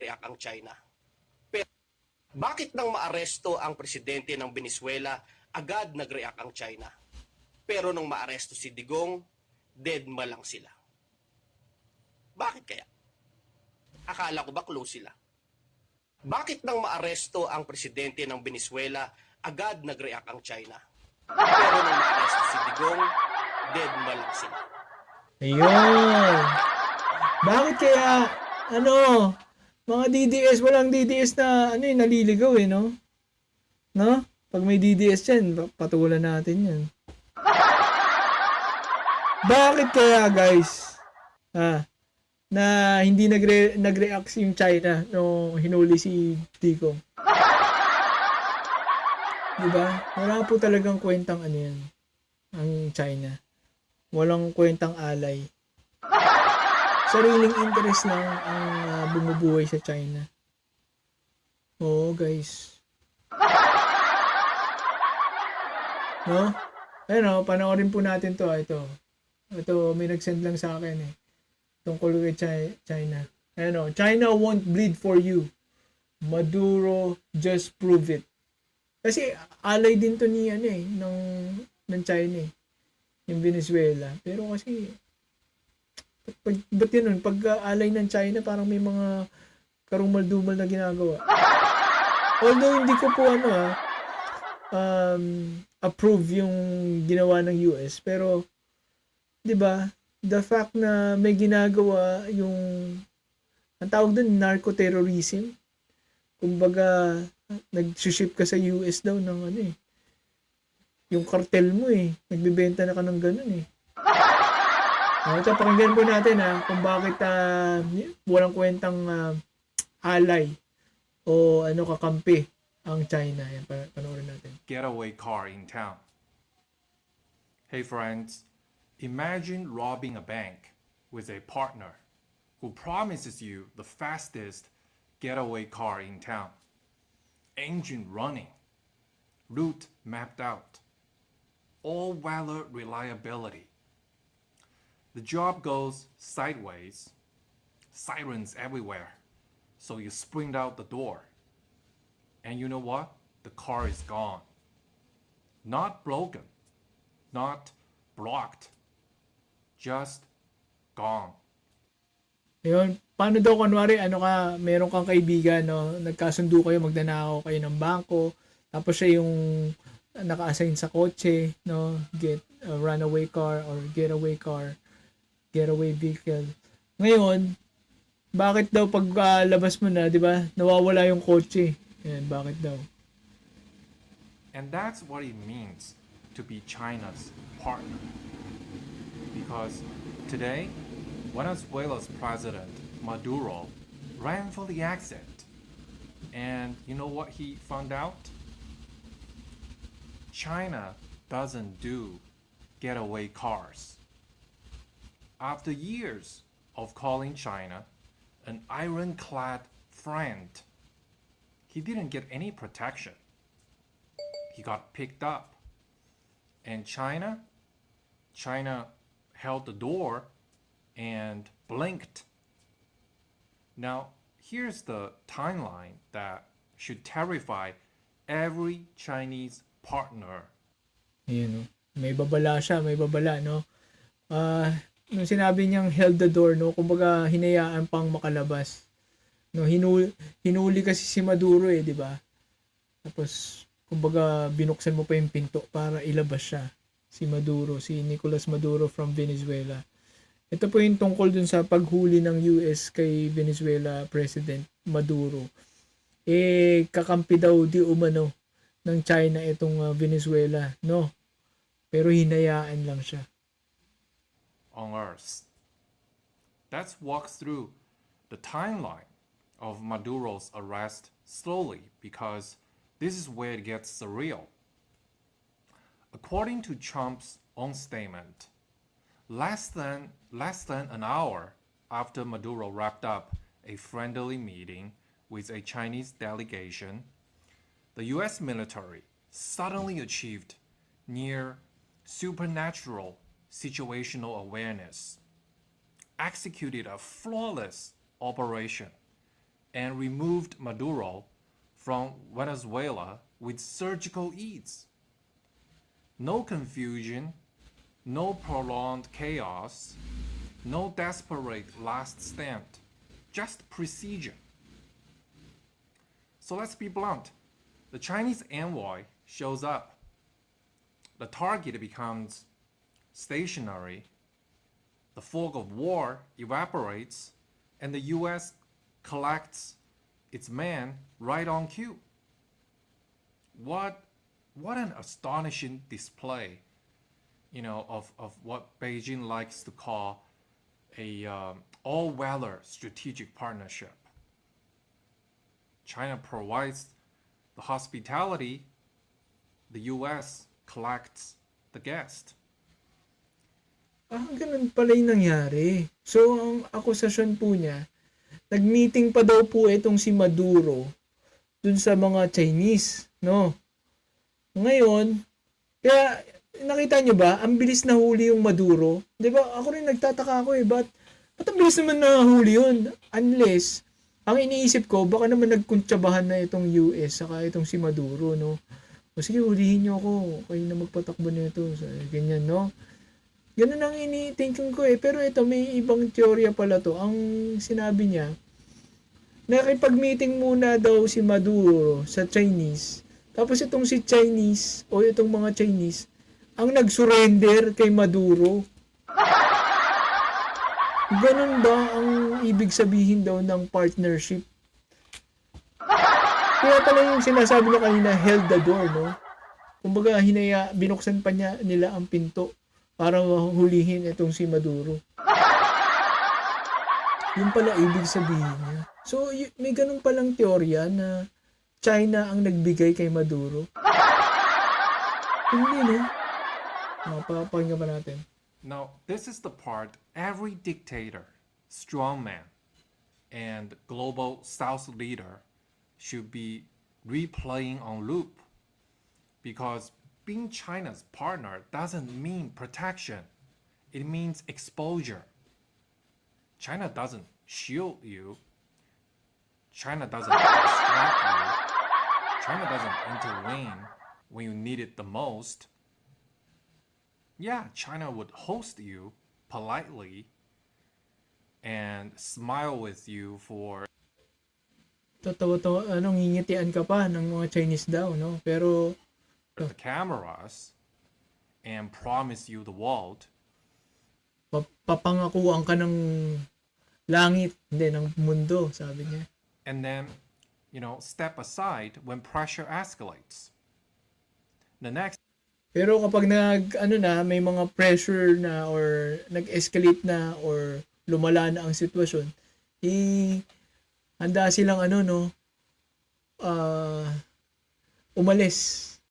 nag-react ang China. Pero bakit nang maaresto ang presidente ng Venezuela, agad nag-react ang China? Pero nung maaresto si Digong, deadma lang sila. Bakit kaya? Akala ko ba close sila? Bakit nang maaresto ang presidente ng Venezuela, agad nag-react ang China? Pero nung maaresto si Digong, deadma lang sila. Ayun. Bakit kaya, ano, mga DDS, walang DDS na, naliligaw no? No? Pag may DDS yan, patulan natin yan. Bakit kaya, guys? Na hindi nagreact yung China nung hinuli si Tico. Diba? Wala po talagang kwentang yan, ang China. Walang kwentang alay. Sariling interest lang ang bumubuhay sa China. Oo, guys. No? Ayun, panoorin po natin to. Ito, may nag-send lang sa akin tungkol kay China. Ayun, China won't bleed for you. Maduro just prove it. Kasi alay din to ni ng China yung Venezuela. Pero kasi ba't yun pag alay ng China parang may mga karumal-dumal na ginagawa. Although hindi ko po approve yung ginawa ng US, pero 'di ba, the fact na may ginagawa yung ang tawag doon narco-terrorism. Kumbaga nag-ship ka sa US daw ng yung cartel mo nagbebenta na ka ng ganun ito, pakinggan po natin kung bakit walang kwentang alay o kakampi ang China. Yan, panoorin natin. Getaway car in town. Hey friends, imagine robbing a bank with a partner who promises you the fastest getaway car in town. Engine running, route mapped out, all-weather reliability. The job goes sideways, sirens everywhere, so you sprint out the door. And you know what? The car is gone. Not broken, not blocked, just gone. Ayun, paano daw kunwari meron kang kaibigan nagkasundo kayo, magnanakaw kayo ng bangko, tapos siya yung naka-assign sa kotse, get a runaway car or getaway vehicle. Ngayon, bakit daw pag labas mo na, 'di ba? Nawawala yung kotse. Yan, bakit daw? And that's what it means to be China's partner. Because today, Venezuela's president, Maduro, ran for the exit. And you know what he found out? China doesn't do getaway cars. After years of calling China an ironclad friend, he didn't get any protection. He got picked up. And China held the door and blinked. Now, here's the timeline that should terrify every Chinese partner. Ayun, may babala siya, no? Nung sinabi niyang held the door, kumbaga hinayaan pang makalabas. Hinuli kasi si Maduro di ba? Tapos kumbaga binuksan mo pa yung pinto para ilabas siya. Si Nicolas Maduro from Venezuela. Ito po yung tungkol dun sa paghuli ng US kay Venezuela President Maduro. Kakampi daw di umano ng China itong Venezuela, no? Pero hinayaan lang siya. On Earth. Let's walk through the timeline of Maduro's arrest slowly because this is where it gets surreal. According to Trump's own statement, less than an hour after Maduro wrapped up a friendly meeting with a Chinese delegation, the US military suddenly achieved near supernatural situational awareness, executed a flawless operation, and removed Maduro from Venezuela with surgical ease. No confusion, no prolonged chaos, no desperate last stand, just precision. So let's be blunt. The Chinese envoy shows up. The target becomes stationary. The fog of war evaporates, and the US collects its men right on cue. What an astonishing display, of what Beijing likes to call a all-weather strategic partnership. China provides the hospitality, the US collects the guest. Ganun pala yung nangyari. So, ang akusasyon po niya, nag-meeting pa daw po itong si Maduro dun sa mga Chinese, no? Ngayon, kaya nakita nyo ba, ang bilis nahuli yung Maduro? 'Di ba? Ako rin nagtataka ako ba't ang bilis naman nahuli yun? Unless, ang iniisip ko, baka naman nagkuntsabahan na itong US saka itong si Maduro, no? O sige, hulihin nyo ako. Kayo na magpatakbo nito. So, ganyan, no? Ganun ang ini-thinking ko Pero ito, may ibang teorya pala to. Ang sinabi niya, nakipag-meeting muna daw si Maduro sa Chinese. Tapos itong si Chinese, o itong mga Chinese, ang nag-surrender kay Maduro. Ganun ba ang ibig sabihin daw ng partnership? Kaya pala yung sinasabi niya kanina, held the door, no? Kumbaga, binuksan pa nila ang pinto para hulihin itong si Maduro. Yun pala ibig sabihin niya. So, may ganun palang teorya na China ang nagbigay kay Maduro. Hindi, no? Mapapakinggan pa natin. Now, this is the part every dictator, strongman, and global South leader should be replaying on loop. Because being China's partner doesn't mean protection. It means exposure. China doesn't shield you. China doesn't distract you. China doesn't intervene when you need it the most. Yeah, China would host you politely and smile with you for ngingitian ka pa ng mga Chinese daw, no? Pero the cameras and promise you the world. papangakuan ka ng langit, hindi, ng mundo, sabi niya. And then, step aside when pressure escalates. The next Pero kapag may mga pressure na or nag-escalate na or lumala na ang sitwasyon, handa silang umalis